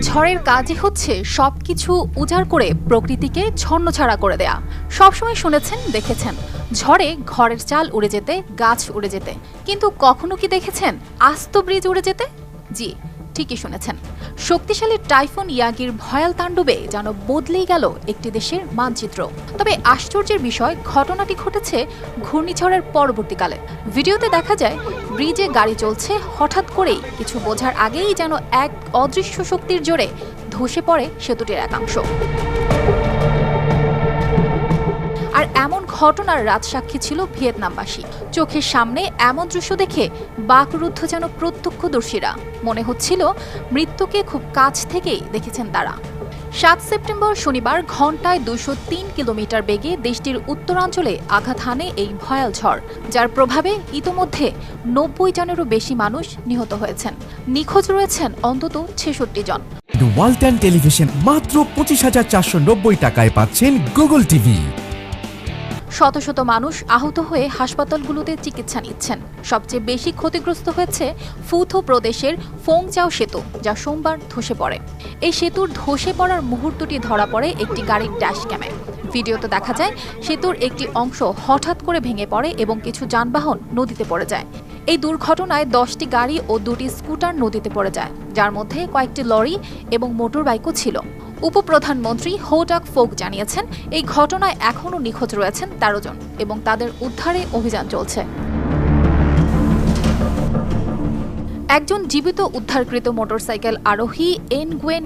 ঝড়ের কাজই হচ্ছে সবকিছু উজাড় করে প্রকৃতিকে ছন্নছাড়া করে দেয়া। সবসময় শুনেছেন, দেখেছেন ঝড়ে ঘরের চাল উড়ে যেতে, গাছ উড়ে যেতে, কিন্তু কখনো কি দেখেছেন আস্ত ব্রিজ উড়ে যেতে? জি, ঠিকই শুনেছেন। শক্তিশালী টাইফুন ইয়াগির ভয়াল তাণ্ডবে যেন বদলেই গেল একটি দেশের মানচিত্র। তবে আশ্চর্যের বিষয়, ঘটনাটি ঘটেছে ঘূর্ণিঝড়ের পরবর্তীকালে। ভিডিওতে দেখা যায় ব্রিজে গাড়ি চলছে, হঠাৎ করেই কিছু বোঝার আগেই যেন এক অদৃশ্য শক্তির জোরে ধসে পড়ে সেতুটির একাংশ। আর এমন ঘটনার রাজসাক্ষী ছিল ভিয়েতনামবাসী। চোখের সামনে এমন দৃশ্য দেখে বাকরুদ্ধ যেন প্রত্যক্ষদর্শীরা। মনে হচ্ছিল মৃত্যুকে খুব কাছ থেকেই দেখেছেন তারা। ৭ সেপ্টেম্বর শনিবার ঘণ্টায় ২০৩ কিলোমিটার বেগে দেশটির উত্তরাঞ্চলে আঘাত হানে এই ভয়াল ঝড়, যার প্রভাবে ইতোমধ্যে ৯০ জনেরও বেশি মানুষ নিহত হয়েছেন। নিখোঁজ রয়েছেন অন্তত ৬৬ জন। ওয়ালটন টেলিভিশন মাত্র ২৫,৪৯০ টাকায় পাচ্ছেন গুগল টিভি। শত শত মানুষ আহত হয়ে হাসপাতালগুলোতে চিকিৎসা নিচ্ছেন। সবচেয়ে বেশি ক্ষতিগ্রস্ত হয়েছে ফুথো প্রদেশের ফোংচাও সেতু, যা সোমবার ধসে পড়ে। এই সেতুর ধসে পড়ার মুহূর্তটি ধরা পড়ে একটি গাড়ির ড্যাশ ক্যামে। ভিডিওতে দেখা যায় সেতুর একটি অংশ হঠাৎ করে ভেঙে পড়ে এবং কিছু যানবাহন নদীতে পড়ে যায়। এই দুর্ঘটনায় ১০টি গাড়ি ও ২টি স্কুটার নদীতে পড়ে যায়, যার মধ্যে কয়েকটি লরি এবং মোটরবাইকও ছিল। উপপ্রধানমন্ত্রী হো ডাক ফোক জানিয়েছেন, এই ঘটনায় এখনও নিখোঁজ রয়েছেন ১৩ জন এবং তাদের উদ্ধারে অভিযান চলছে। একজন জীবিত উদ্ধারকৃত মোটরসাইকেল আরোহী এনগুয়েন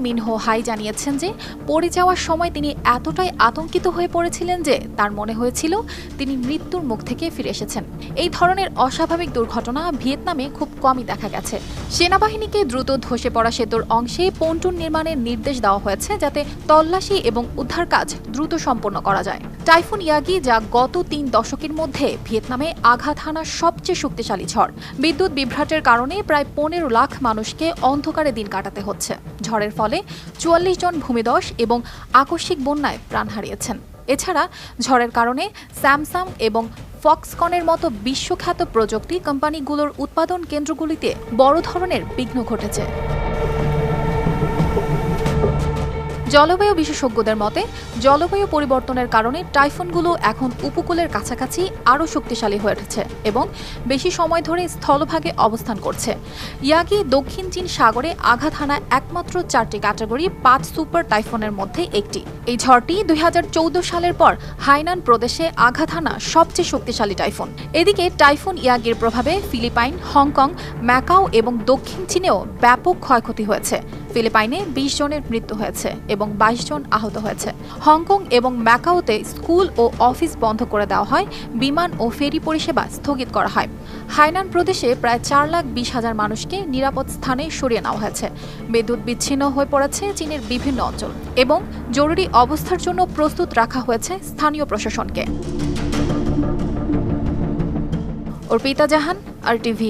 মিনহো হাই জানিয়েছেন যে পড়ে যাওয়ার সময় তিনি এতটাই আতঙ্কিত হয়ে পড়েছিলেন যে তার মনে হয়েছিল তিনি মৃত্যুর মুখ থেকে ফিরে এসেছেন। এই ধরনের অস্বাভাবিক দুর্ঘটনা ভিয়েতনামে খুব কমই দেখা গেছে। সেনাবাহিনীকে দ্রুত ধসে পড়া সেতুর অংশে পন্টুন নির্মাণের নির্দেশ দেওয়া হয়েছে, যাতে তল্লাশি এবং উদ্ধার কাজ দ্রুত সম্পন্ন করা যায়। টাইফুন ইয়াগি, যা গত ৩ দশকের মধ্যে ভিয়েতনামে আঘাত হানা সবচেয়ে শক্তিশালী ঝড়। বিদ্যুৎ বিভ্রাটের কারণে প্রায় ১৫ লাখ মানুষকে অন্ধকারে দিন কাটাতে হচ্ছে। ঝড়ের ফলে ৪৪ জন ভূমিধস এবং আকস্মিক বন্যায় প্রাণ হারিয়েছেন। এছাড়া ঝড়ের কারণে স্যামসাং এবং ফক্সকনের মতো বিশ্বখ্যাত প্রযুক্তি কোম্পানিগুলোর উৎপাদন কেন্দ্রগুলিতে বড় ধরনের বিঘ্ন ঘটেছে। জলবায়ু বিশেষজ্ঞদের মতে, জলবায়ু পরিবর্তনের কারণে টাইফুনগুলো এখন উপকূলের কাছাকাছি আরও শক্তিশালী হয়ে উঠেছে এবং বেশি সময় ধরে স্থলভাগে অবস্থান করছে। ইয়াগি দক্ষিণ চীন সাগরে আঘাত হানা একমাত্র 4টি ক্যাটাগরি 5 সুপার টাইফুনের মধ্যে একটি। এই ঝড়টি ২০১৪ সালের পর হাইনান প্রদেশে আঘাত হানা সবচেয়ে শক্তিশালী টাইফুন। এদিকে টাইফুন ইয়াগির প্রভাবে ফিলিপাইন, হংকং, ম্যাকাও এবং দক্ষিণ চীনেও ব্যাপক ক্ষয়ক্ষতি হয়েছে। ফিলিপাইনে ২০ জনের মৃত্যু হয়েছে এবং ২২ জন আহত হয়েছে। হংকং এবং ম্যাকাওতে স্কুল ও অফিস বন্ধ করে দেওয়া হয়, বিমান ও ফেরি পরিষেবা স্থগিত করা হয়। হাইনান প্রদেশে প্রায় ৪,২০,০০০ মানুষকে নিরাপদ স্থানে সরিয়ে নেওয়া হয়েছে। বিদ্যুৎ বিচ্ছিন্ন হয়ে পড়েছে চীনের বিভিন্ন অঞ্চল এবং জরুরি অবস্থার জন্য প্রস্তুত রাখা হয়েছে স্থানীয় প্রশাসনকে। অর্পিতা জাহান, RTV।